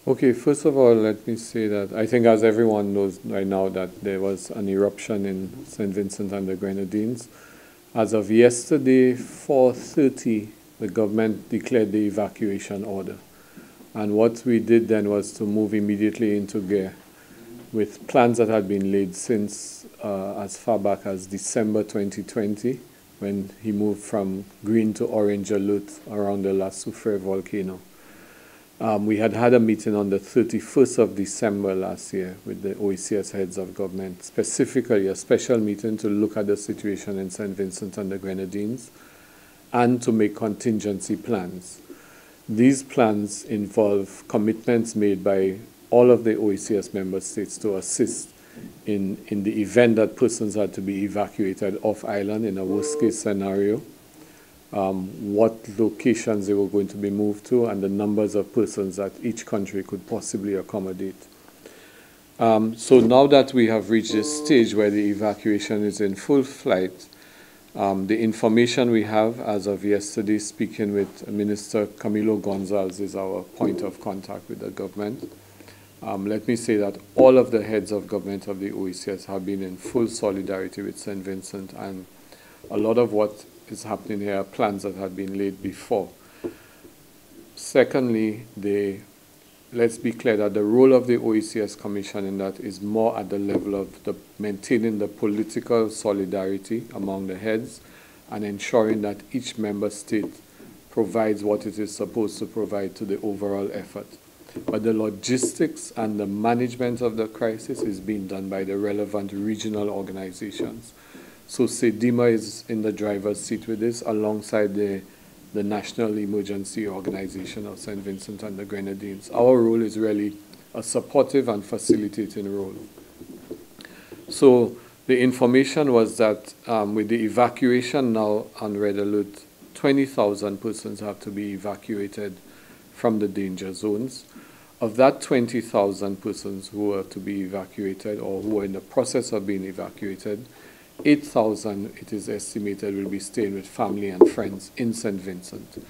Okay, first of all, let me say that I think, as everyone knows right now, that there was an eruption in St. Vincent and the Grenadines. As of yesterday, 4:30, the government declared the evacuation order. And what we did then was to move immediately into gear with plans that had been laid since as far back as December 2020, when he moved from green to orange alert around the La Soufrière volcano. We had a meeting on the 31st of December last year with the OECS heads of government, specifically a special meeting to look at the situation in St. Vincent and the Grenadines and to make contingency plans. These plans involve commitments made by all of the OECS member states to assist in the event that persons had to be evacuated off island in a worst case scenario, what locations they were going to be moved to, and the numbers of persons that each country could possibly accommodate. So now that we have reached this stage where the evacuation is in full flight, the information we have as of yesterday, speaking with Minister Camilo Gonzalez, is our point of contact with the government. Let me say that all of the heads of government of the OECS have been in full solidarity with St. Vincent, and a lot of what is happening here are plans that had been laid before. Secondly, let's be clear that the role of the OECS Commission in that is more at the level of maintaining the political solidarity among the heads and ensuring that each member state provides what it is supposed to provide to the overall effort. But the logistics and the management of the crisis is being done by the relevant regional organizations. So SEDIMA is in the driver's seat with this, alongside the National Emergency Organization of St. Vincent and the Grenadines. Our role is really a supportive and facilitating role. So the information was that with the evacuation now on red alert, 20,000 persons have to be evacuated from the danger zones. Of that 20,000 persons who are to be evacuated or who are in the process of being evacuated, 8,000, it is estimated, will be staying with family and friends in St. Vincent.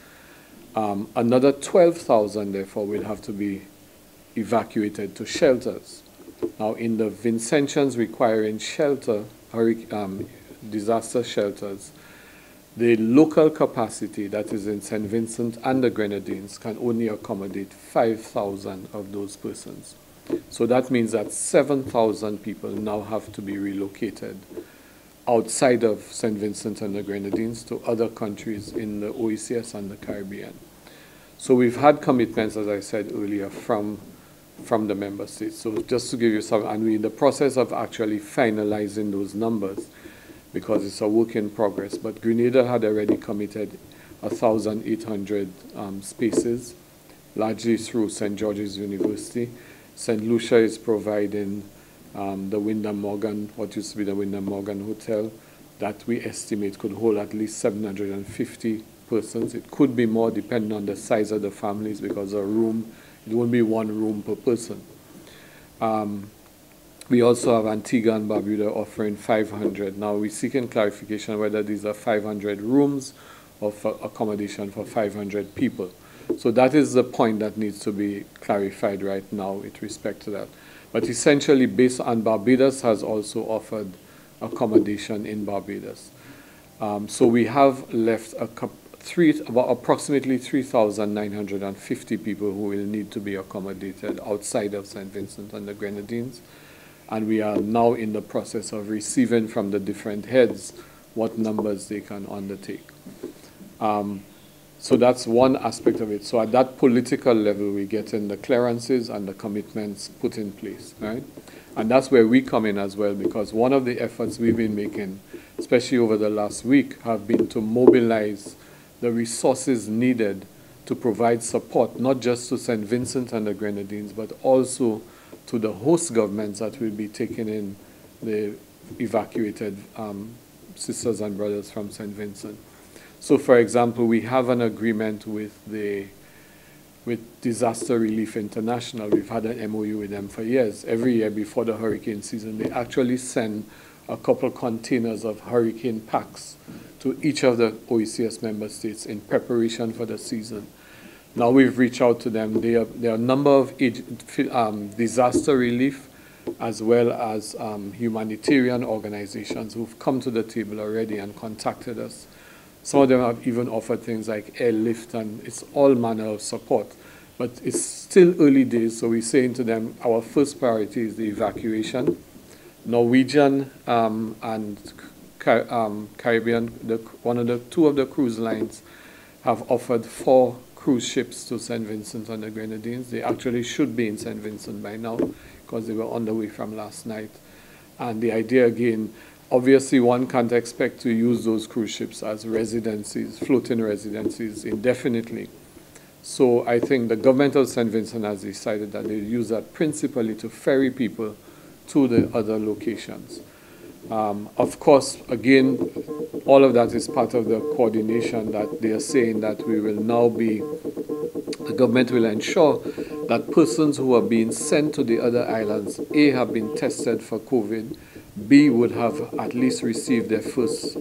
Another 12,000, therefore, will have to be evacuated to shelters. Now, in the Vincentians requiring shelter, disaster shelters, the local capacity that is in St. Vincent and the Grenadines can only accommodate 5,000 of those persons. So that means that 7,000 people now have to be relocated outside of St. Vincent and the Grenadines to other countries in the OECS and the Caribbean. So we've had commitments, as I said earlier, from the member states. So just to give you some, and we're in the process of actually finalizing those numbers because it's a work in progress. But Grenada had already committed 1,800 spaces, largely through St. George's University. St. Lucia is providing the Wyndham Morgan, what used to be the Wyndham Morgan Hotel, that we estimate could hold at least 750 persons. It could be more depending on the size of the families, because it won't be one room per person. We also have Antigua and Barbuda offering 500. Now we're seeking clarification whether these are 500 rooms or for accommodation for 500 people. So that is the point that needs to be clarified right now with respect to that. But essentially, based on Barbados has also offered accommodation in Barbados. So we have left about approximately 3,950 people who will need to be accommodated outside of St. Vincent and the Grenadines. And we are now in the process of receiving from the different heads what numbers they can undertake. So that's one aspect of it. So at that political level, we get in the clearances and the commitments put in place, right? And that's where we come in as well, because one of the efforts we've been making, especially over the last week, have been to mobilize the resources needed to provide support, not just to St. Vincent and the Grenadines, but also to the host governments that will be taking in the evacuated sisters and brothers from St. Vincent. So, for example, we have an agreement with Disaster Relief International. We've had an MOU with them for years. Every year before the hurricane season, they actually send a couple containers of hurricane packs to each of the OECS member states in preparation for the season. Now we've reached out to them. There are a number of disaster relief as well as humanitarian organizations who've come to the table already and contacted us. Some of them have even offered things like airlift, and it's all manner of support. But it's still early days, so we're saying to them, our first priority is the evacuation. Norwegian and Caribbean, two of the cruise lines have offered 4 cruise ships to St. Vincent and the Grenadines. They actually should be in St. Vincent by now because they were on the way from last night. And the idea again, obviously one can't expect to use those cruise ships as residencies, floating residencies indefinitely. So I think the government of St. Vincent has decided that they use that principally to ferry people to the other locations. Of course, again, all of that is part of the coordination that they are saying that we will now be, the government will ensure that persons who are being sent to the other islands, A, have been tested for COVID, B, would have at least received their first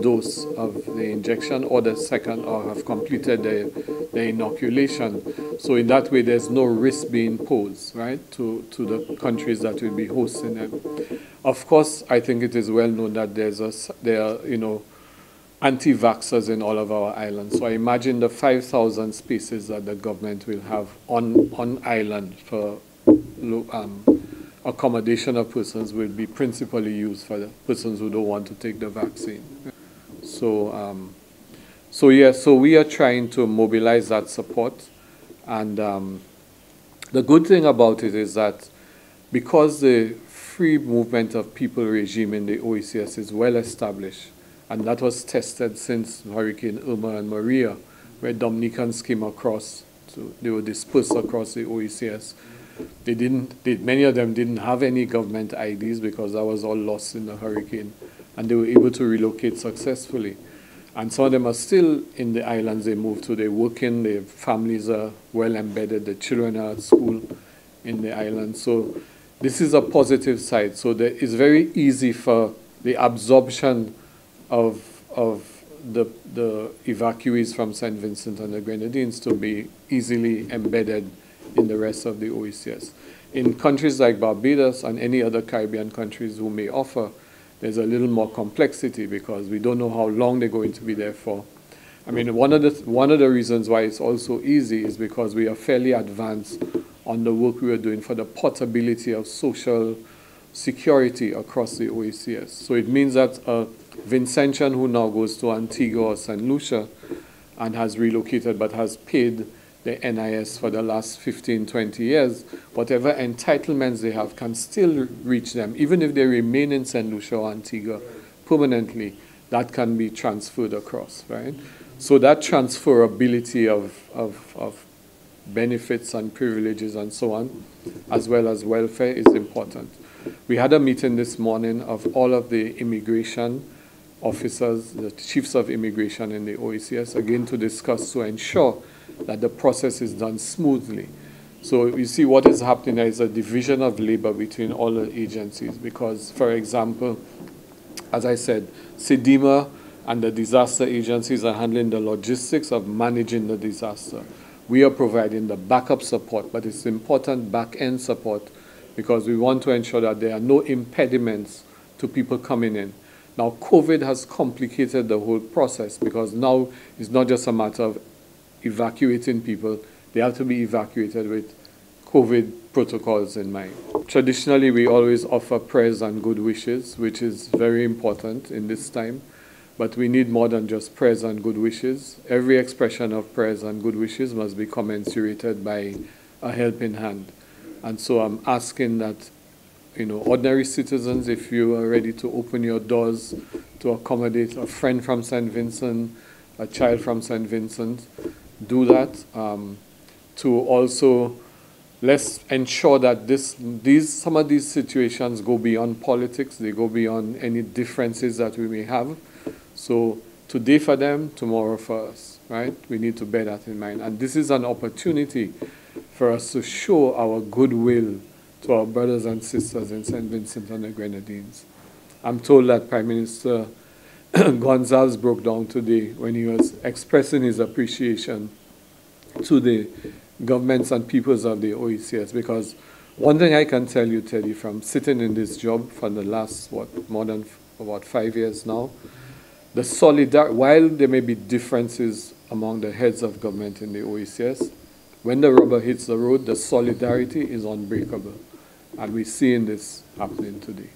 dose of the injection, or the second, or have completed the inoculation. So in that way, there's no risk being posed, right, to the countries that will be hosting them. Of course, I think it is well known that there are anti-vaxxers in all of our islands. So I imagine the 5,000 spaces that the government will have on island for accommodation of persons will be principally used for the persons who don't want to take the vaccine. So we are trying to mobilize that support. And the good thing about it is that because the free movement of people regime in the OECS is well established, and that was tested since Hurricane Irma and Maria, where Dominicans came across, they were dispersed across the OECS. Many of them didn't have any government IDs because that was all lost in the hurricane, and they were able to relocate successfully. And some of them are still in the islands they moved to. They're working, their families are well embedded, the children are at school in the islands. So this is a positive side. So it's very easy for the absorption of the evacuees from St. Vincent and the Grenadines to be easily embedded in the rest of the OECS. In countries like Barbados and any other Caribbean countries who may offer, there's a little more complexity because we don't know how long they're going to be there for. I mean, one of the reasons why it's also easy is because we are fairly advanced on the work we are doing for the portability of social security across the OECS. So it means that a Vincentian who now goes to Antigua or St. Lucia and has relocated but has paid the NIS for the last 15, 20 years, whatever entitlements they have can still reach them. Even if they remain in St. Lucia or Antigua permanently, that can be transferred across, right? So that transferability of benefits and privileges and so on, as well as welfare, is important. We had a meeting this morning of all of the immigration officers, the chiefs of immigration in the OECS, again to discuss, to ensure that the process is done smoothly. So you see what is happening there is a division of labor between all the agencies because, for example, as I said, SEDIMA and the disaster agencies are handling the logistics of managing the disaster. We are providing the backup support, but it's important back-end support because we want to ensure that there are no impediments to people coming in. Now, COVID has complicated the whole process because now it's not just a matter of evacuating people, they have to be evacuated with COVID protocols in mind. Traditionally, we always offer prayers and good wishes, which is very important in this time, but we need more than just prayers and good wishes. Every expression of prayers and good wishes must be commensurated by a helping hand. And so I'm asking that, ordinary citizens, if you are ready to open your doors to accommodate a friend from St. Vincent, a child from St. Vincent, do that. To also, let's ensure that some of these situations go beyond politics, they go beyond any differences that we may have. So today for them, tomorrow for us, right? We need to bear that in mind. And this is an opportunity for us to show our goodwill to our brothers and sisters in St. Vincent and the Grenadines. I'm told that Prime Minister Gonzalez broke down today when he was expressing his appreciation to the governments and peoples of the OECS, because one thing I can tell you, Teddy, from sitting in this job for the last, more than about 5 years now, while there may be differences among the heads of government in the OECS, when the rubber hits the road, the solidarity is unbreakable. And we're seeing this happening today.